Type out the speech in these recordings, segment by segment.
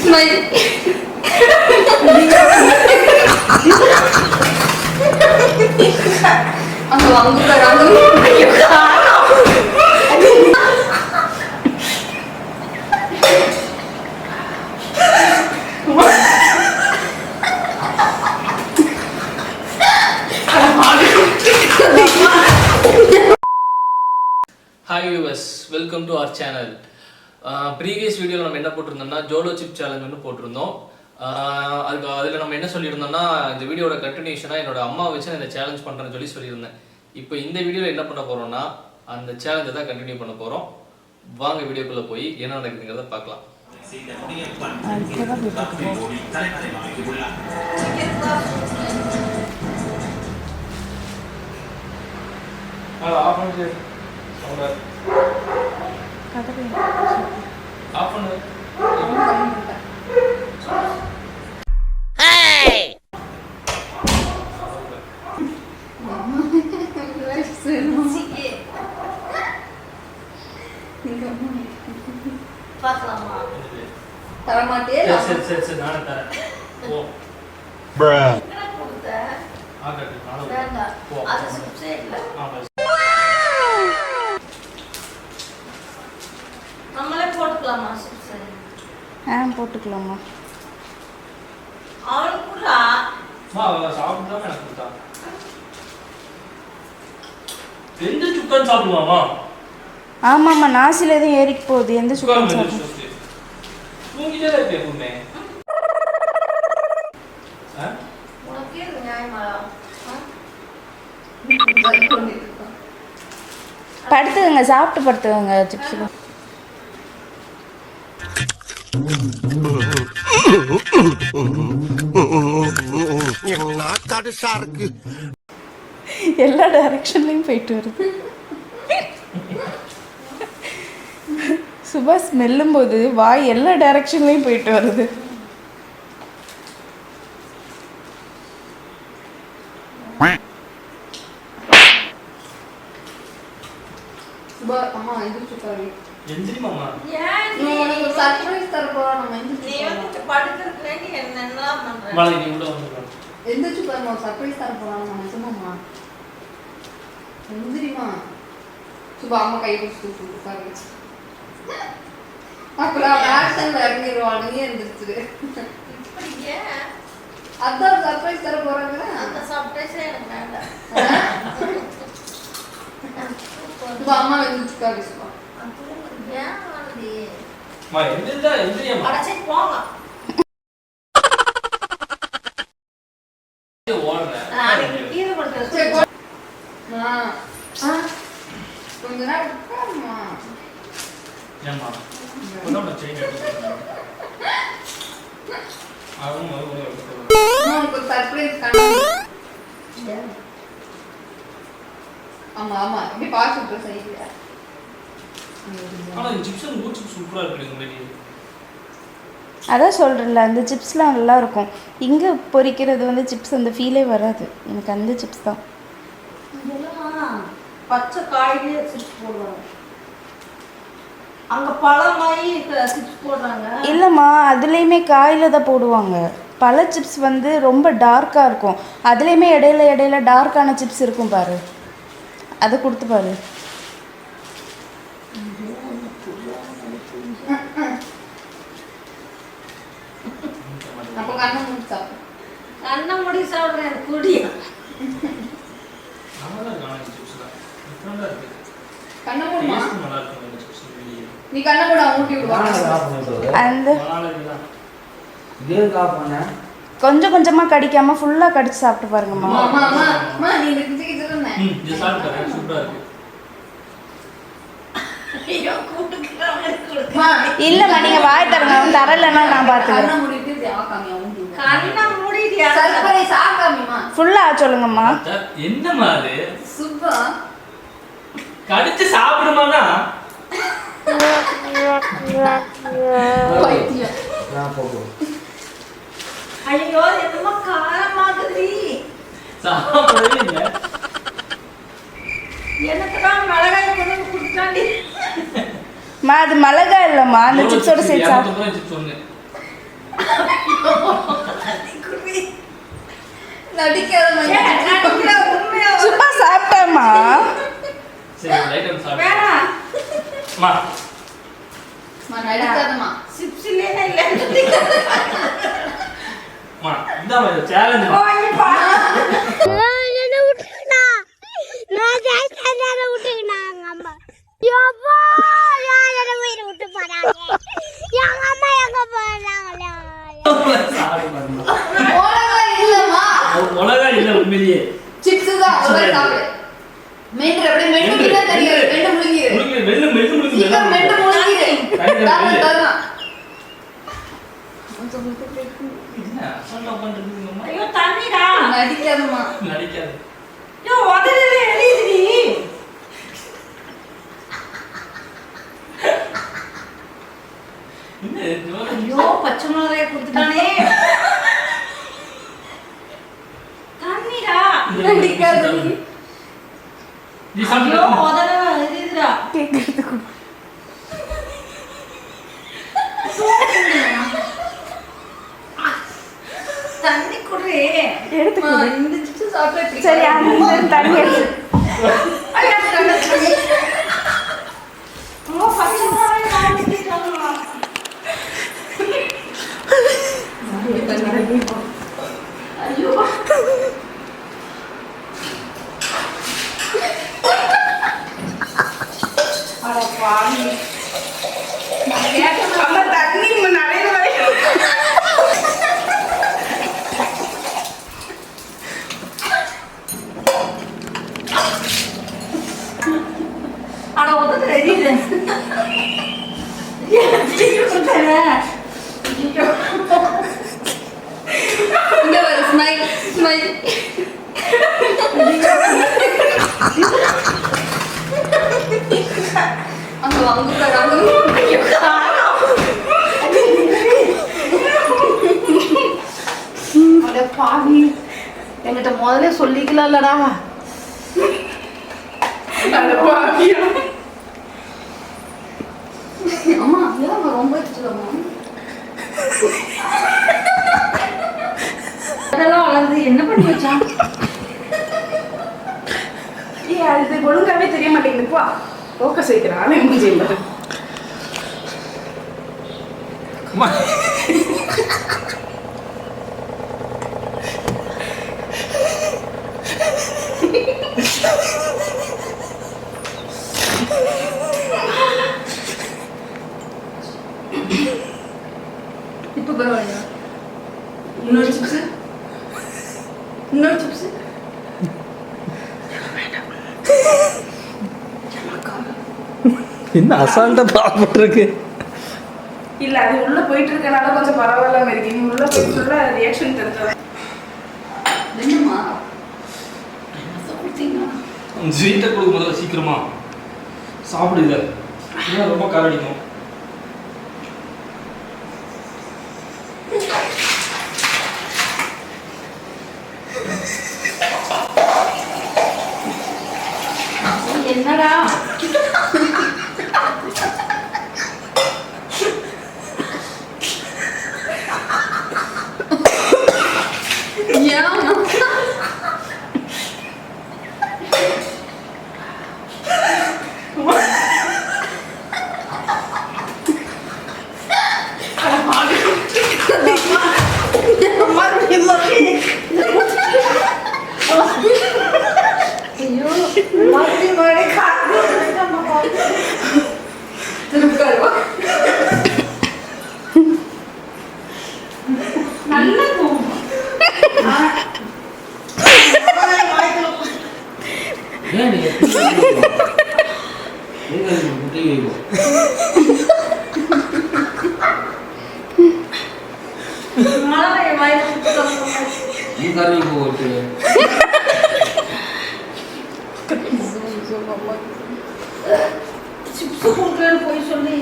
Smile. அங்க வாங்க hi viewers, welcome to our channel. Previous வீடியோவில் நம்ம என்ன போட்டிருந்தோம்னா ஜோலோ சிப் சேலஞ்ச் வந்து போட்டிருந்தோம். அதில் நம்ம என்ன சொல்லியிருந்தோம்னா இந்த வீடியோட கண்டினியூஷனாக என்னோட அம்மா வச்சு நான் இந்த சேலஞ்ச் பண்ணுறேன்னு சொல்லியிருந்தேன். இப்போ இந்த வீடியோவில் என்ன பண்ண போகிறோம்னா அந்த சேலஞ்சை தான் கண்டினியூ பண்ண போகிறோம். வாங்க வீடியோக்குள்ளே போய் என்ன நடக்குதுங்கிறத பார்க்கலாம். நம்மளே போட்டுக்கலாமா? போட்டுக்கலாமா? ஆமாம்மா, நாசில எதுவும் ஏறிக்கு போகுது. எந்த சுக்கம் சாப்பிடும்? படுத்துக்கங்க, சாப்பிட்டு படுத்துக்கங்க. சிப்ஸ் எல்லா டைரக்ஷன்லயும் போயிட்டு வருது. சுபா ஸ்மெல்லும் போது வாய் எல்லா டைரக்ஷன்லயும் போயிட்டு வருது. அதான் சர்ப்ரைஸ் தர போறாங்க. அந்த சர்ப்ரைஸே எனக்கு வேண்டாம். அம்மா வந்துச்சுக்காரு. ஏன் வந்து மா எந்திரா எந்திரியமா அடச்சே போங்க. நாளைக்கு கீழ பண்றது. கொஞ்ச நேரம் உட்காருமா. ஏமா உன்னோட செயின் எடுத்து ஆவும் மறுபடியும் எடுத்து உங்களுக்கு சர்ப்ரைஸ் காணோம். ஆமா ஆமா, இப்படி பாத்துட்டு சைடுல. ஆனா இந்த சிப்ஸ் ரொம்ப சூப்பரா இருக்கு மேரி. அதான் சொல்கிறேன்ல, அந்த சிப்ஸ்லாம் நல்லா இருக்கும். இங்கே பொரிக்கிறது வந்து சிப்ஸ் அந்த ஃபீலே வராது. எனக்கு அந்த சிப்ஸ் தான். பச்சை காயிலே சிப்ஸ் போடுவாங்க. அங்கே பழமாயி சிப்ஸ் போடுறாங்க. இல்லைம்மா, அதுலேயுமே காயில் தான் போடுவாங்க. பல சிப்ஸ் வந்து ரொம்ப டார்க்காக இருக்கும். அதுலேயுமே இடையில இடையில டார்க்கான சிப்ஸ் இருக்கும் பாரு, அதை கொடுத்து பாரு. கண்ணை மூடி சாப்பிடுறேன். குடியா கண்ணை மூடுமா? நீ கண்ணை மூட ஊட்டி விடுவாங்க. அந்த கொஞ்சம் கொஞ்சமாக கடிக்காம ஃபுல்லாக கடிச்சு சாப்பிட்டு பாருங்கம்மா. இல்லம்மா, நீங்க வாய் தரங்க. அவன் தரலன்னா நான் பார்த்துக்கிறேன். ஃபுல்லா சொல்லுங்கம்மா. என்னம்மா அது? சுப்பா கடிச்சு சாப்பிடுமானா? ஐயோ, என்னமா காரமாகுது. சாப்பிடவே இல்லை. எனக்கு தான் மிளகாய் கொண்டு கொடுத்தாண்டி. அது மிளகாய் இல்லம்மா, அந்த சிப்ஸோட சேர்த்து சாப்பிடு. சும்மா சாப்பிட்டேம்மா. சரி லைட் அண்ட் சாப்பிடுமா நடிக்காதம்மா. சிப்ஸ் இல்லைன்னா இல்லை. இந்த சேலஞ்ச் மிளகா இல்ல உண்மையிலேயே சிப்ஸ் தான் சாப்பிடு. மென்று அப்படியே மென்று தான் தெரியாது. மென்று முழுங்கிடு. சீக்கிரம் மென்று முழுங்கிடு. தரலாம். ஐயோ தண்ணிடா. நடிக்காதம்மா. நடிக்காது. ஐயோ உதடுல எரியுதுடி. ஐயோ பச்சை மிளகாயை கொடுத்துட்டானே. தண்ணிடா. நடிக்காத. ஐயோ உதடுல எரியுதுடா. கேட்கறதுக்கு தண்ணி குடுறே. எடுத்துக்கோ. இந்த சிப்ஸ் சாப்பிட்டு சரி அந்த தண்ணி எடுத்து. ஐயோ பச்சை மிளகாயை காமிச்சிட்டாங்க. ஐயோ அட பாவி. அம்மா தண்ணி நிறைய வரைக்கும். அட உதடுல எரியுது. இங்க வர ஸ்மைல் ஸ்மைல். அங்க வாங்க கடாங்க. அட பாவி. என்கிட்ட முதல்ல சொல்லிக்கலாம்லடா. அம்மா ஏன் ரொம்ப வச்சுக்கோமா. அதெல்லாம் வளர்ந்து என்ன பண்ணி வச்சான்? அது ஒழுங்காவே தெரிய மாட்டேங்குது. போ ஃபோக்கஸ் வைக்கிறான் மூஞ்சி. இப்போ பரவாயில்லையா? இன்னொரு சிப்ஸ். இன்னொரு சிப்ஸ். என்ன அசால்ட்டா பாப்பட்டிருக்கு. இல்ல அது உள்ள போயிட்டு இருக்கனால கொஞ்சம் பரவாயில்லாம இருக்கு. நீ உள்ள போயிட்டு சொல்ல ரியாக்ஷன் தெரிஞ்சது. என்னம்மா கொடுத்தீங்களா? ஸ்வீட்டை கொடுக்க முதல்ல சீக்கிரமா சாப்பிடுங்க. ஏன்னா ரொம்ப காரடிக்கும். என்னடா போய் சொல்லி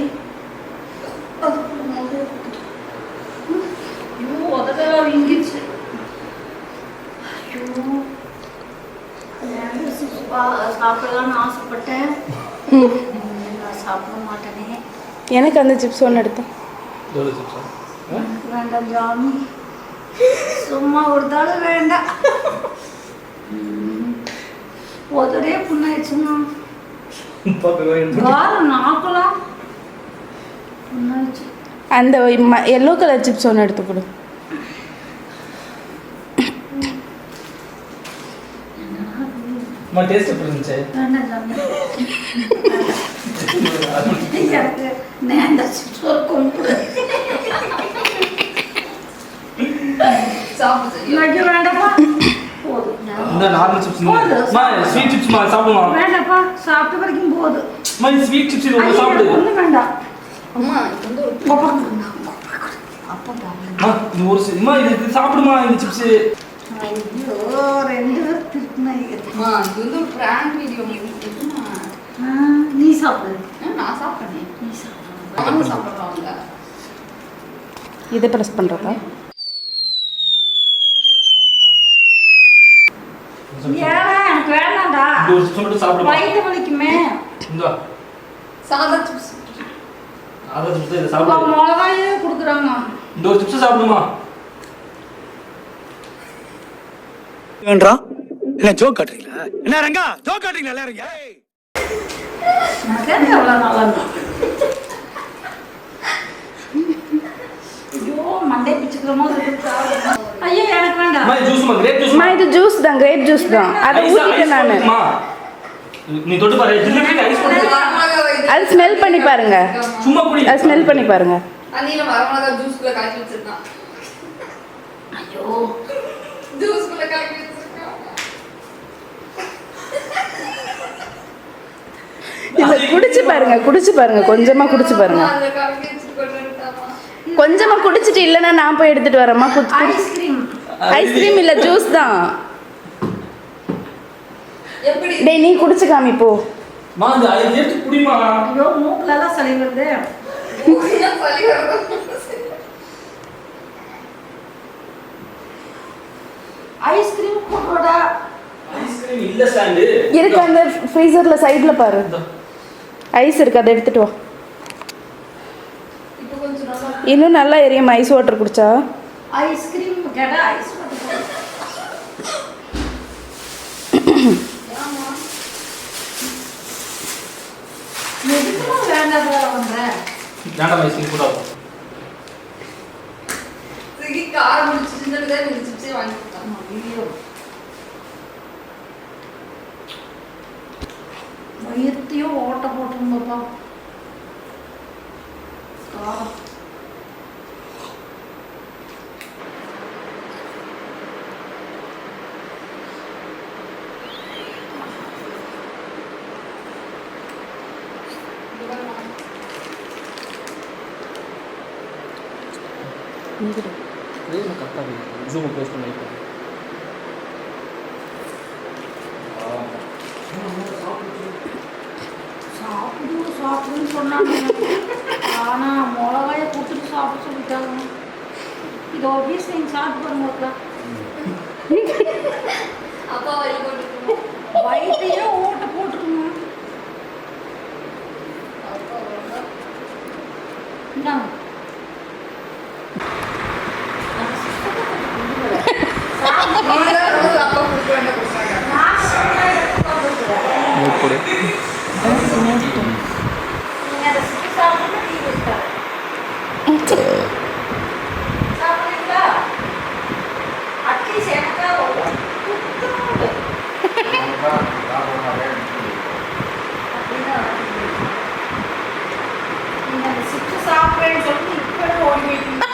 உதட்டெல்லாம் வீங்கிடுச்சு. சாப்பிடலான்னு ஆசைப்பட்டேன். நான் சாப்பிட மாட்டேனே. எனக்கு அந்த சிப்ஸ் ஒன்று எடுத்தேன். வேண்டாம் ஜாமி, சும்மா கொடுத்தாலும் வேண்டாம். ஒரே புண்ணாயிடுச்சுன்னா நாக்கலாம் புண்ணாயிடுச்சு. அந்த எல்லோ கலர் சிப்ஸ் ஒன்று எடுத்து கொடு. டேஸ்ட் எப்படி இருந்துச்சு? வேண்டாம் ஜாமி, எனக்கு நேந்த சிப்ஸ் ஒரு கொம்பு சாப்பிடு. வேண்டாப்பா, போதும். இந்த நார்மல் சிப்ஸ் மா ஸ்வீட் சிப்ஸ் மா சாப்பிடுமா? வேண்டாப்பா, சாப்பிட்ட வரைக்கும் போதும். மா இந்த ஸ்வீட் சிப்ஸ் இது சாப்பிடு. ஒன்றும் வேண்டாம். அம்மா இது வந்து ஒரு அப்பா மா இது ஒரு மா இது சாப்பிடுமா இந்த சிப்ஸ். ஐயோ, ரெண்டு பேர் திருப்பினாங்க. அம்மா இது வந்து ஒரு பிராங்க் வீடியோ. நீ சாப்பிடு. நான் சாப்பிட்டேன். நீ சாப்பிடு. நானும் சாப்பிட்றாங்க. இதை ப்ரெஸ் பண்ணுறதா? ஏன்னா எனக்கு வேணாம்டா. இது ஒரு சிப்ஸ் மட்டும் சாப்பிடுமா? வயிற்று வலிக்குமே. இந்த சாதா சிப்ஸ். அத சிப்ஸ் இத சாப்பிடு. மிளகாயே கொடுக்குறாங்க. இந்த ஒரு சிப்ஸ் சாப்பிடுமா? ஏன்றா என்ன ஜோக் காட்டுறீங்களா? என்ன ரங்கா ஜோக் காட்டுறீங்களா எல்லாரும்? எனக்கு எவ்வளோ நல்லா இருக்கும். ஐயோ, மண்டை பிச்சுக்கிற மாதிரி இருக்கு. ஐயோ, எனக்கு வேண்டாம். மா ஜூஸ் மா கிரேப் ஜூஸ் அம்மா இது ஜூஸ் தான், கிரேப் ஜூஸ் தான். அதை ஊற்றிட்டேன் நான். நீ தொட்டு பாரு, ஜில்லுக்கு ஐஸ் போடு. அது ஸ்மெல் பண்ணி பாருங்க. சும்மா குடி. அது ஸ்மெல் பண்ணி பாருங்க. அண்ணில வரமாட்டா ஜூஸ்க்குள்ள கலக்கி வச்சிருக்கான். ஐயோ, ஜூஸ்க்குள்ள கலக்கி வச்சிருக்கான். இதை குடிச்சு பாருங்க, குடிச்சு பாருங்க, கொஞ்சமா குடிச்சு பாருங்க. அந்த கலக்கி வச்சிட்டு கொண்டுட்டாமா. கொஞ்சமா குடிச்சிட்டு இல்லைன்னா நான் போய் எடுத்துட்டு வரேம்மா. ஐஸ்கிரீம். ஐஸ்கிரீம் இல்ல, ஜூஸ் தான். எப்படி டேய் நீ குடிச்சு காமி போ. மா அந்த ஐஸ் எடுத்து குடிமா. ஐயோ, மூக்குல எல்லாம் சளி வருது. என்ன சொல்லி வரணும்? ஐஸ்கிரீம் போடுறடா. ஐஸ்கிரீம் இல்ல ஸ்டாண்ட் இருக்கு அந்த ஃப்ரீசர்ல சைடுல பாரு. ஐஸ் இருக்கு, அதை எடுத்துட்டு வா. இப்போ கொஞ்சம் நல்லா இன்னும் நல்லா எரியும் ஐஸ் வாட்டர் குடிச்சா. ஐஸ்கிரீம் கேட்டா ஐஸ் வாட்டர். ஆமா. எதுக்குமா வேண்டாம் பண்ற? வேண்டாம் ஐஸ்கிரீம் கூட. சிகி கார் முடிச்சிட்டு தான் இந்த சிப்ஸே வாங்கி கொடுத்தாங்க. ஐயோ, வயிற்றையும் ஓட்ட போட்டுருங்கப்பா. காரம். ரேம் கரெக்டா இருக்கு. ஜூம் க்ளோஸ் பண்ணி வைப்பேன். சாப்பிடுன்னு சொன்னாங்க. ஆனா மிளகாய கொடுத்துட்டு சாப்பிட சொல்லிட்டாங்க. இது ஒரு பீஸ் நீங்கள் சாப்பிட்டு பாருங்க. அப்பா வலி போட்டுக்கணும். வயிற்றையே ஓட்ட போட்டுருங்க. இந்தாங்க. அப்பா கொடுக்க வேண்டாம் கொடுத்தாங்க. போடு. நீங்கள் அதை சுற்றி சாப்பிட்டு டீ வச்சுட்டாங்க. சாப்பிட்றீங்களா? அட்லீஸ்ட் எனக்கா நீங்கள் அந்த சுற்றி சாப்பிட்றேன்னு சொல்லிட்டு இப்போ ஓடி போயிட்டீங்க.